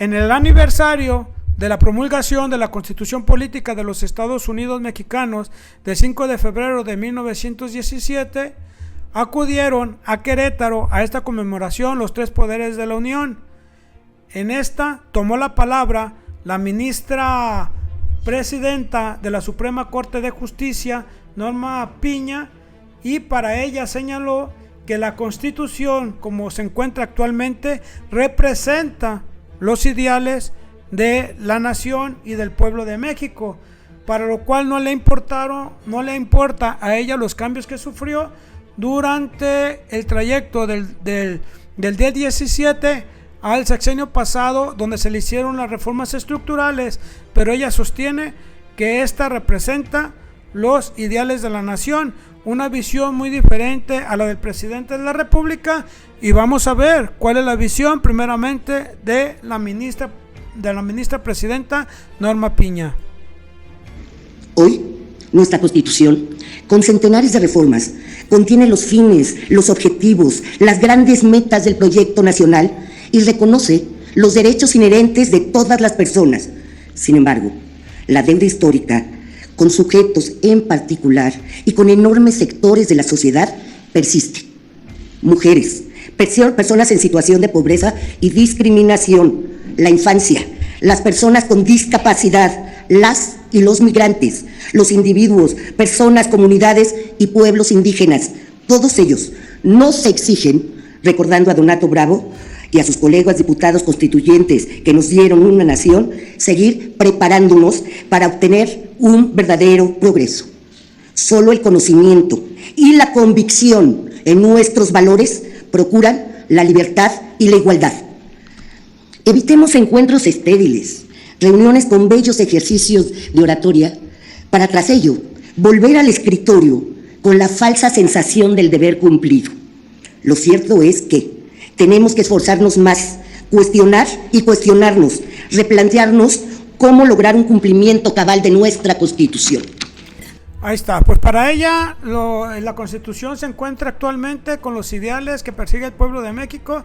En el aniversario de la promulgación de la Constitución Política de los Estados Unidos Mexicanos del 5 de febrero de 1917, acudieron a Querétaro a esta conmemoración los tres poderes de la Unión. En esta tomó la palabra la ministra presidenta de la Suprema Corte de Justicia, Norma Piña, y para ella señaló que la Constitución, como se encuentra actualmente, representa los ideales de la nación y del pueblo de México, para lo cual no le importa a ella los cambios que sufrió durante el trayecto del día 17 al sexenio pasado, donde se le hicieron las reformas estructurales, pero ella sostiene que esta representa los ideales de la nación, una visión muy diferente a la del presidente de la República, y vamos a ver cuál es la visión primeramente de la ministra presidenta Norma Piña. Hoy, nuestra Constitución, con centenares de reformas, contiene los fines, los objetivos, las grandes metas del proyecto nacional y reconoce los derechos inherentes de todas las personas. Sin embargo, la deuda histórica, con sujetos en particular y con enormes sectores de la sociedad, persiste. Mujeres, personas en situación de pobreza y discriminación, la infancia, las personas con discapacidad, las y los migrantes, los individuos, personas, comunidades y pueblos indígenas, todos ellos no se exigen, recordando a Donato Bravo y a sus colegas diputados constituyentes que nos dieron una nación, seguir preparándonos para obtener un verdadero progreso. Solo el conocimiento y la convicción en nuestros valores procuran la libertad y la igualdad. Evitemos encuentros estériles, reuniones con bellos ejercicios de oratoria, para tras ello volver al escritorio con la falsa sensación del deber cumplido. Lo cierto es que tenemos que esforzarnos más, cuestionar y cuestionarnos, replantearnos cómo lograr un cumplimiento cabal de nuestra Constitución. Ahí está, pues para ella la Constitución se encuentra actualmente con los ideales que persigue el pueblo de México,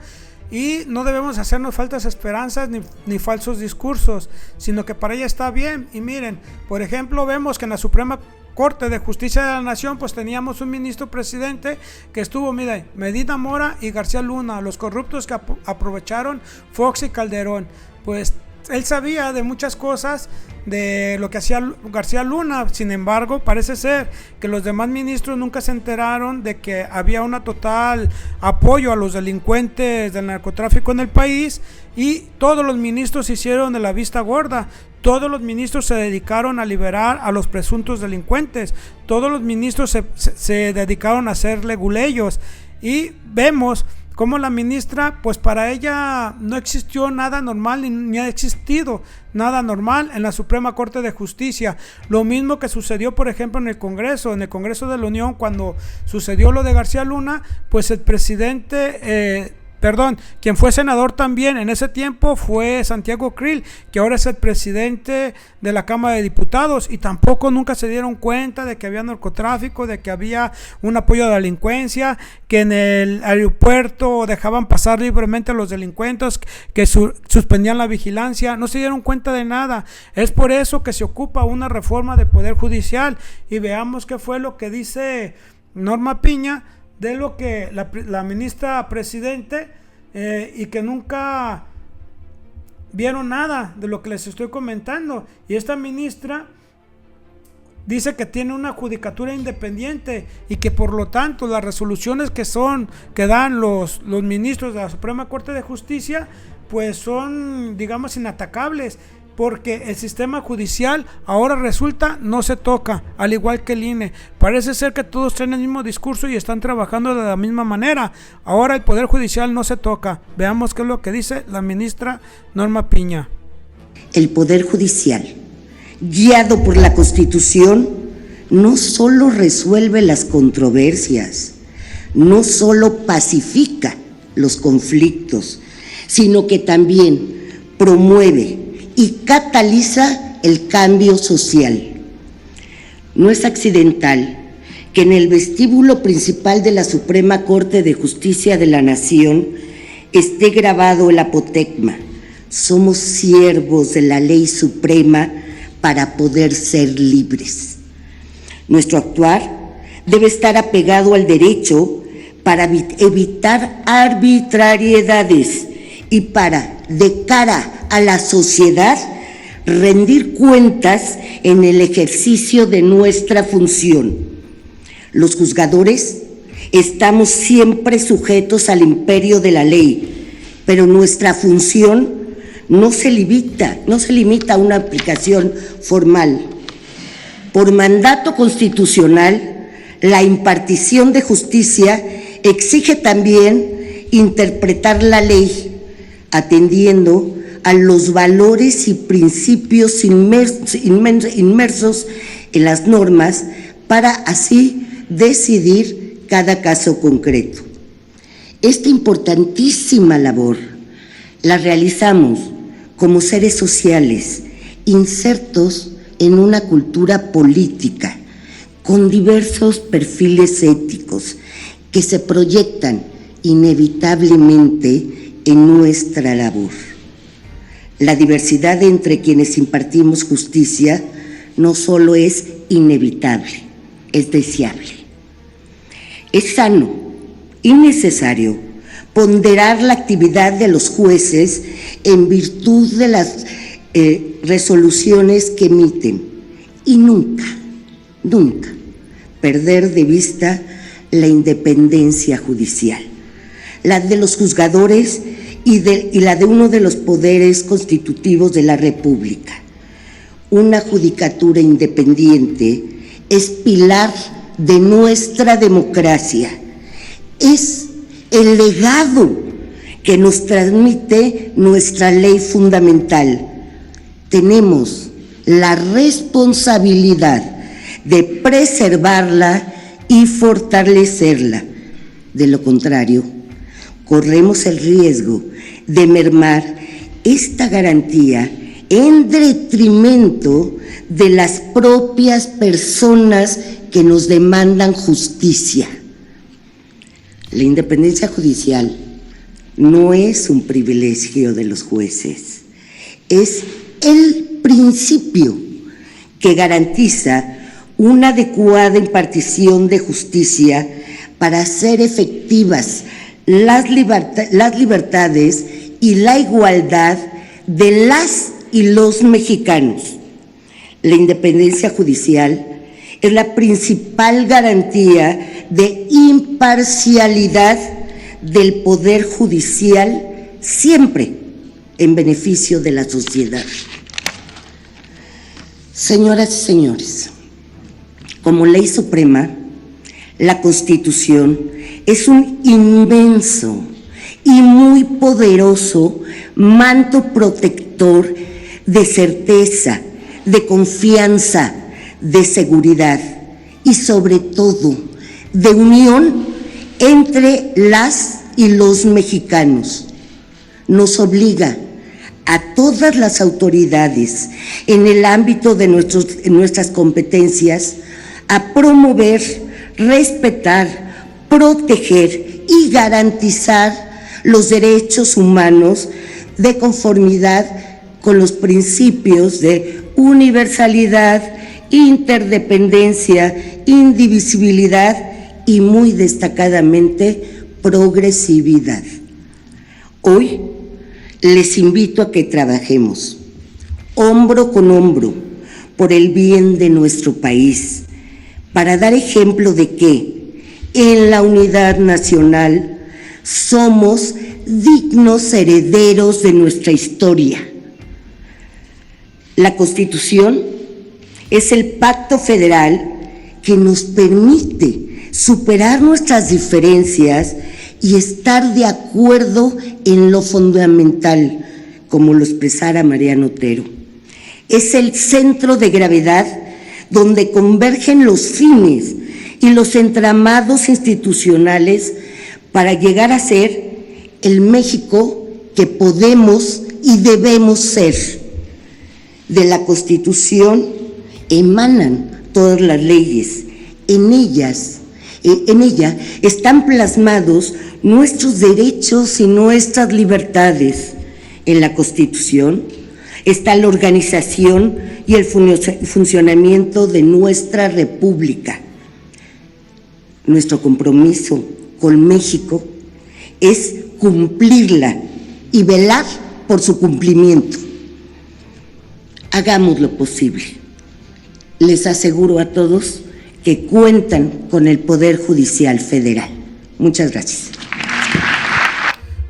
y no debemos hacernos falsas esperanzas ni falsos discursos, sino que para ella está bien. Y miren, por ejemplo, vemos que en la Suprema Corte de Justicia de la Nación pues teníamos un ministro presidente que estuvo, mire, Medina Mora y García Luna, los corruptos que aprovecharon Fox y Calderón. Pues él sabía de muchas cosas de lo que hacía García Luna. Sin embargo, parece ser que los demás ministros nunca se enteraron de que había una total apoyo a los delincuentes del narcotráfico en el país, y todos los ministros se hicieron de la vista gorda. Todos los ministros se dedicaron a liberar a los presuntos delincuentes. Todos los ministros se dedicaron a hacer leguleyos, y vemos como la ministra, pues para ella no existió nada normal, ni ha existido nada normal en la Suprema Corte de Justicia. Lo mismo que sucedió, por ejemplo, en el Congreso de la Unión, cuando sucedió lo de García Luna, pues el presidente, quien fue senador también en ese tiempo fue Santiago Krill, que ahora es el presidente de la Cámara de Diputados, y tampoco nunca se dieron cuenta de que había narcotráfico, de que había un apoyo a la delincuencia, que en el aeropuerto dejaban pasar libremente a los delincuentes, que suspendían la vigilancia. No se dieron cuenta de nada. Es por eso que se ocupa una reforma del Poder Judicial, y veamos qué fue lo que dice Norma Piña de lo que la ministra presidente, y que nunca vieron nada de lo que les estoy comentando. Y esta ministra dice que tiene una judicatura independiente, y que por lo tanto las resoluciones que dan los ministros de la Suprema Corte de Justicia pues son, digamos, inatacables, porque el sistema judicial ahora resulta no se toca, al igual que el INE. Parece ser que todos traen el mismo discurso y están trabajando de la misma manera. Ahora el Poder Judicial no se toca. Veamos qué es lo que dice la ministra Norma Piña. El Poder Judicial, guiado por la Constitución, no solo resuelve las controversias, no solo pacifica los conflictos, sino que también promueve y cataliza el cambio social. No es accidental que en el vestíbulo principal de la Suprema Corte de Justicia de la Nación esté grabado el apotegma: somos siervos de la ley suprema para poder ser libres. Nuestro actuar debe estar apegado al derecho para evitar arbitrariedades y para, de cara a la sociedad, rendir cuentas en el ejercicio de nuestra función. Los juzgadores estamos siempre sujetos al imperio de la ley, pero nuestra función no se limita a una aplicación formal. Por mandato constitucional, la impartición de justicia exige también interpretar la ley, atendiendo a los valores y principios inmersos en las normas para así decidir cada caso concreto. Esta importantísima labor la realizamos como seres sociales insertos en una cultura política con diversos perfiles éticos que se proyectan inevitablemente en nuestra labor. La diversidad entre quienes impartimos justicia no solo es inevitable, es deseable. Es sano y necesario ponderar la actividad de los jueces en virtud de las resoluciones que emiten y nunca perder de vista la independencia judicial, la de los juzgadores y la de uno de los poderes constitutivos de la República. Una judicatura independiente es pilar de nuestra democracia, es el legado que nos transmite nuestra ley fundamental. Tenemos la responsabilidad de preservarla y fortalecerla. De lo contrario, corremos el riesgo de mermar esta garantía en detrimento de las propias personas que nos demandan justicia. La independencia judicial no es un privilegio de los jueces, es el principio que garantiza una adecuada impartición de justicia para hacer efectivas las libertades y la igualdad de las y los mexicanos. La independencia judicial es la principal garantía de imparcialidad del Poder Judicial, siempre en beneficio de la sociedad. Señoras y señores, como ley suprema, la Constitución es un inmenso y muy poderoso manto protector de certeza, de confianza, de seguridad y sobre todo de unión entre las y los mexicanos. Nos obliga a todas las autoridades en el ámbito de nuestras competencias a promover, respetar, proteger y garantizar los derechos humanos de conformidad con los principios de universalidad, interdependencia, indivisibilidad y muy destacadamente progresividad. Hoy les invito a que trabajemos hombro con hombro por el bien de nuestro país, para dar ejemplo de que en la unidad nacional somos dignos herederos de nuestra historia. La Constitución es el pacto federal que nos permite superar nuestras diferencias y estar de acuerdo en lo fundamental, como lo expresara Mariano Otero. Es el centro de gravedad donde convergen los fines y los entramados institucionales para llegar a ser el México que podemos y debemos ser. De la Constitución emanan todas las leyes. En ella están plasmados nuestros derechos y nuestras libertades. En la Constitución está la organización y el funcionamiento de nuestra República. Nuestro compromiso con México es cumplirla y velar por su cumplimiento. Hagamos lo posible. Les aseguro a todos que cuentan con el Poder Judicial Federal. Muchas gracias.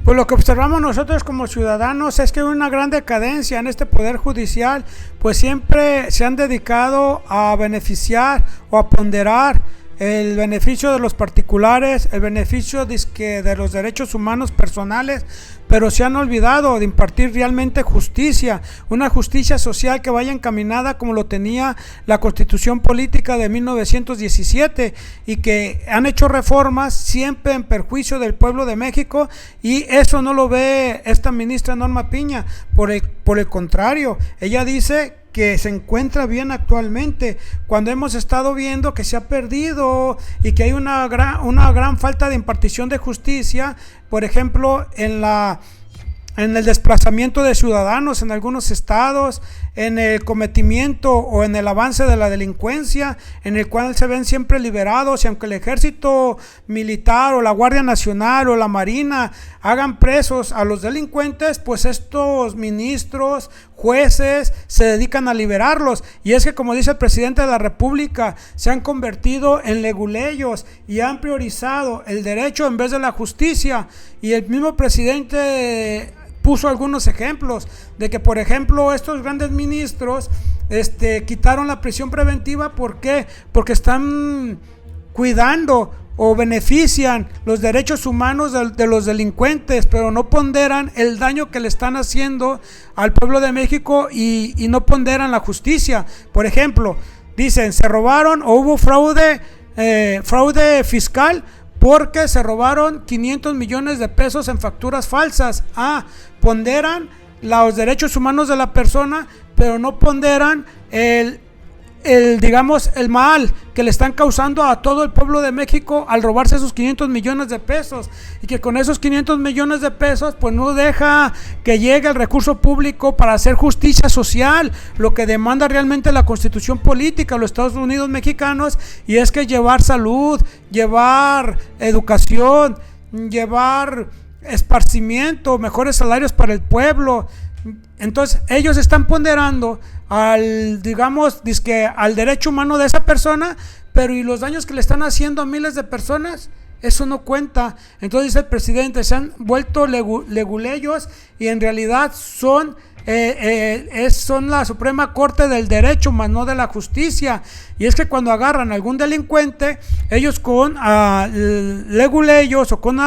Pues lo que observamos nosotros como ciudadanos es que hay una gran decadencia en este Poder Judicial, pues siempre se han dedicado a beneficiar o a ponderar el beneficio de los particulares, el beneficio de los derechos humanos personales, pero se han olvidado de impartir realmente justicia, una justicia social que vaya encaminada como lo tenía la Constitución Política de 1917, y que han hecho reformas siempre en perjuicio del pueblo de México, y eso no lo ve esta ministra Norma Piña. Por el contrario, ella dice que se encuentra bien actualmente, cuando hemos estado viendo que se ha perdido y que hay una gran falta de impartición de justicia, por ejemplo, en el desplazamiento de ciudadanos en algunos estados, en el cometimiento o en el avance de la delincuencia, en el cual se ven siempre liberados, y aunque el ejército militar o la Guardia Nacional o la Marina hagan presos a los delincuentes, pues estos ministros, jueces, se dedican a liberarlos. Y es que, como dice el presidente de la República, se han convertido en leguleyos y han priorizado el derecho en vez de la justicia. Y el mismo presidente puso algunos ejemplos de que, por ejemplo, estos grandes ministros quitaron la prisión preventiva. ¿Por qué? Porque están cuidando o benefician los derechos humanos de los delincuentes, pero no ponderan el daño que le están haciendo al pueblo de México y no ponderan la justicia. Por ejemplo, dicen, se robaron o hubo fraude fiscal porque se robaron 500 millones de pesos en facturas falsas. Ponderan los derechos humanos de la persona, pero no ponderan el mal que le están causando a todo el pueblo de México al robarse esos 500 millones de pesos, y que con esos 500 millones de pesos pues no deja que llegue el recurso público para hacer justicia social, lo que demanda realmente la Constitución Política de los Estados Unidos mexicanos, y es que llevar salud, llevar educación, llevar esparcimiento, mejores salarios para el pueblo. Entonces ellos están ponderando al derecho humano de esa persona, pero ¿y los daños que le están haciendo a miles de personas? Eso no cuenta. Entonces dice el presidente, se han vuelto leguleyos y en realidad son la Suprema Corte del Derecho, más no de la justicia. Y es que cuando agarran a algún delincuente, ellos con leguleyos o con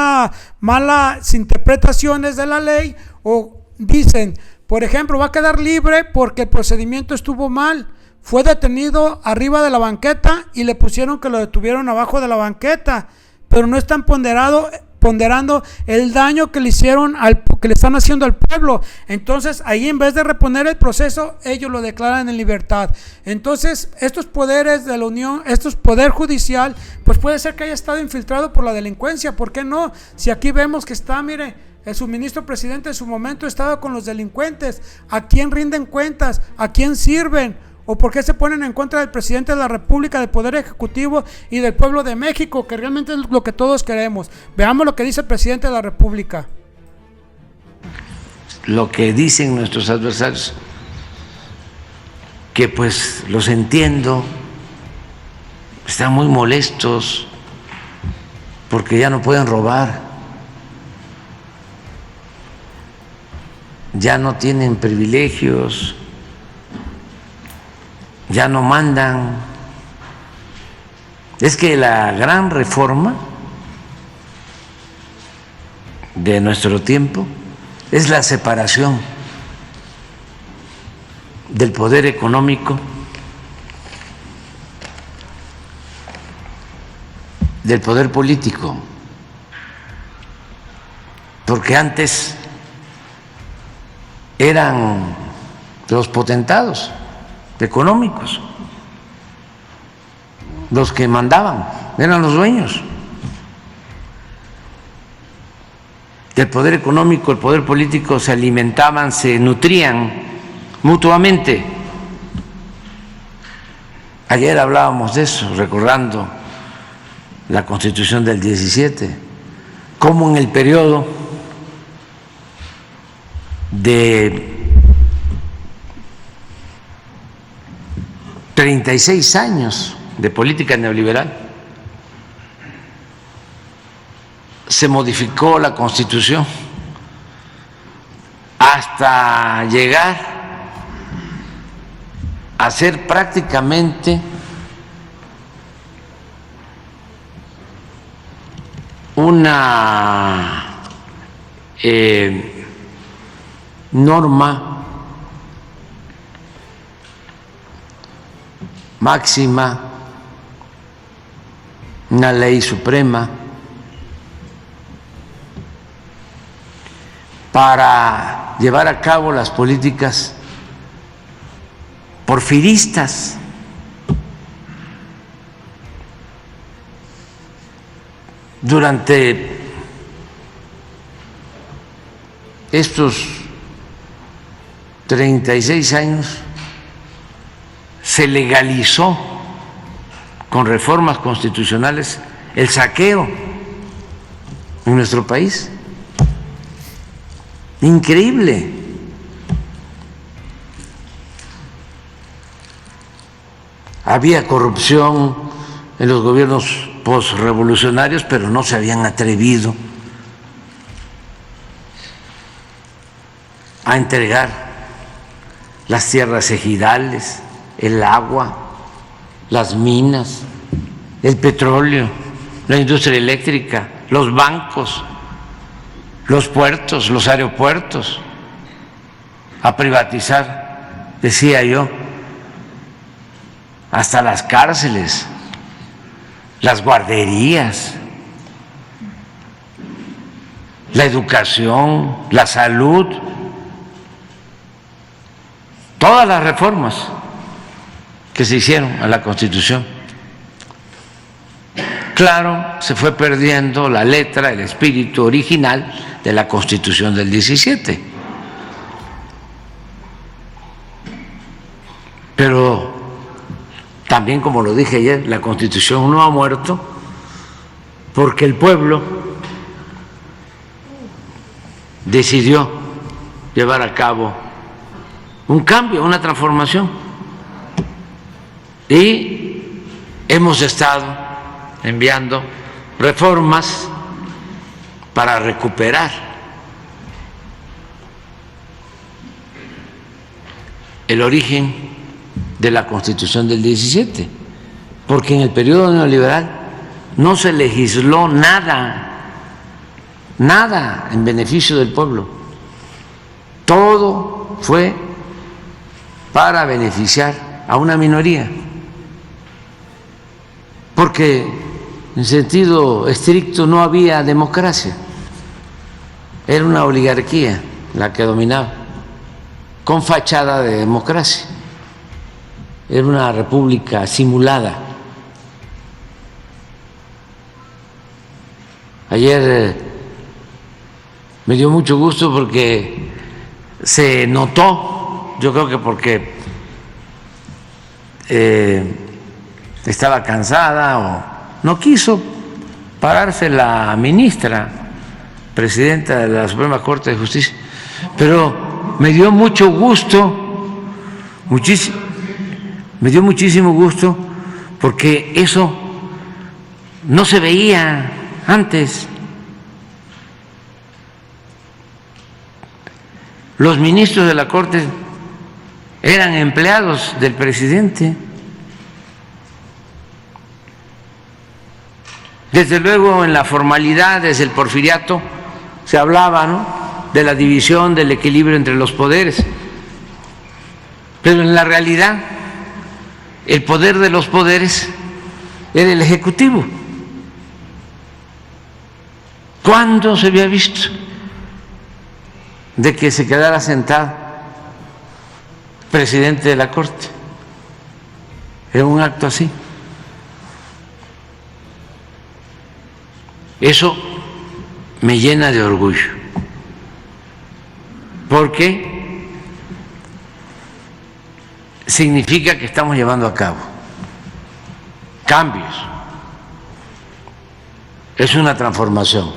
malas interpretaciones de la ley, o dicen, por ejemplo, va a quedar libre porque el procedimiento estuvo mal, fue detenido arriba de la banqueta y le pusieron que lo detuvieron abajo de la banqueta, pero no están ponderando el daño que le hicieron que le están haciendo al pueblo. Entonces ahí, en vez de reponer el proceso, ellos lo declaran en libertad. Entonces estos poderes de la Unión, estos poder judicial, pues puede ser que haya estado infiltrado por la delincuencia. ¿Por qué no? Si aquí vemos que está, mire, el subministro presidente en su momento estaba con los delincuentes. ¿A quién rinden cuentas? ¿A quién sirven? ¿O por qué se ponen en contra del presidente de la República, del Poder Ejecutivo y del pueblo de México, que realmente es lo que todos queremos? Veamos lo que dice el presidente de la República. Lo que dicen nuestros adversarios, que pues los entiendo, están muy molestos porque ya no pueden robar, ya no tienen privilegios, ya no mandan. Es que la gran reforma de nuestro tiempo es la separación del poder económico del poder político, porque antes eran los potentados económicos los que mandaban, eran los dueños. del poder económico, el poder político se alimentaban, se nutrían mutuamente. Ayer hablábamos de eso, recordando la Constitución del 17, cómo en el periodo de 36 años de política neoliberal se modificó la Constitución hasta llegar a ser prácticamente una norma máxima, una ley suprema para llevar a cabo las políticas porfiristas. Durante estos 36 años se legalizó con reformas constitucionales el saqueo en nuestro país. Increíble. Había corrupción en los gobiernos posrevolucionarios, pero no se habían atrevido a entregar las tierras ejidales, el agua, las minas, el petróleo, la industria eléctrica, los bancos, los puertos, los aeropuertos, a privatizar, decía yo, hasta las cárceles, las guarderías, la educación, la salud, todas las reformas que se hicieron a la Constitución. Claro, se fue perdiendo la letra, el espíritu original de la Constitución del 17. Pero también, como lo dije ayer, la Constitución no ha muerto porque el pueblo decidió llevar a cabo un cambio, una transformación. Y hemos estado enviando reformas para recuperar el origen de la Constitución del 17, porque en el periodo neoliberal no se legisló nada en beneficio del pueblo. Todo fue para beneficiar a una minoría, porque en sentido estricto no había democracia, era una oligarquía la que dominaba, con fachada de democracia. Era una república simulada. Ayer me dio mucho gusto porque se notó, yo creo que porque estaba cansada o no quiso pararse la ministra, presidenta de la Suprema Corte de Justicia, pero me dio mucho gusto, me dio muchísimo gusto porque eso no se veía antes. Los ministros de la Corte eran empleados del presidente. Desde luego en la formalidad, desde el porfiriato, se hablaba, ¿no?, de la división, del equilibrio entre los poderes. Pero en la realidad, el poder de los poderes era el Ejecutivo. ¿Cuándo se había visto de que se quedara sentado presidente de la Corte? Era un acto así. Eso me llena de orgullo porque significa que estamos llevando a cabo cambios. Es una transformación.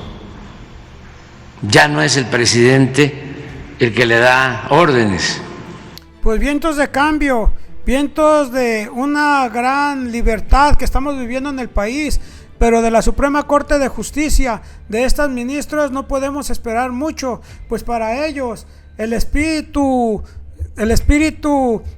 Ya no es el presidente el que le da órdenes. Pues vientos de cambio, vientos de una gran libertad que estamos viviendo en el país, pero de la Suprema Corte de Justicia, de estos ministros, no podemos esperar mucho, pues para ellos el espíritu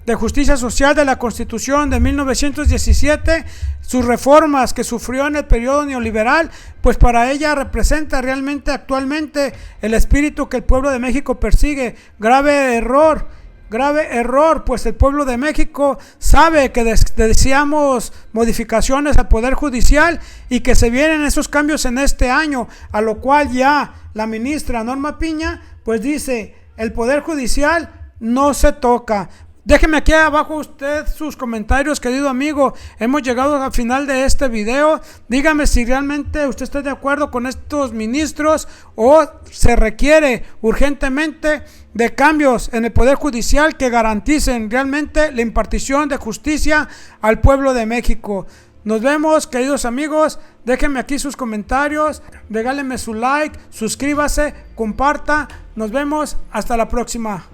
de justicia social de la Constitución de 1917, sus reformas que sufrió en el periodo neoliberal, pues para ella representa realmente actualmente el espíritu que el pueblo de México persigue. Grave error, pues el pueblo de México sabe que deseamos modificaciones al Poder Judicial y que se vienen esos cambios en este año, a lo cual ya la ministra Norma Piña pues dice, el Poder Judicial no se toca. Déjeme aquí abajo usted sus comentarios, querido amigo. Hemos llegado al final de este video. Dígame si realmente usted está de acuerdo con estos ministros o se requiere urgentemente de cambios en el Poder Judicial que garanticen realmente la impartición de justicia al pueblo de México. Nos vemos, queridos amigos. Déjenme aquí sus comentarios, regálenme su like, suscríbase, comparta. Nos vemos, hasta la próxima.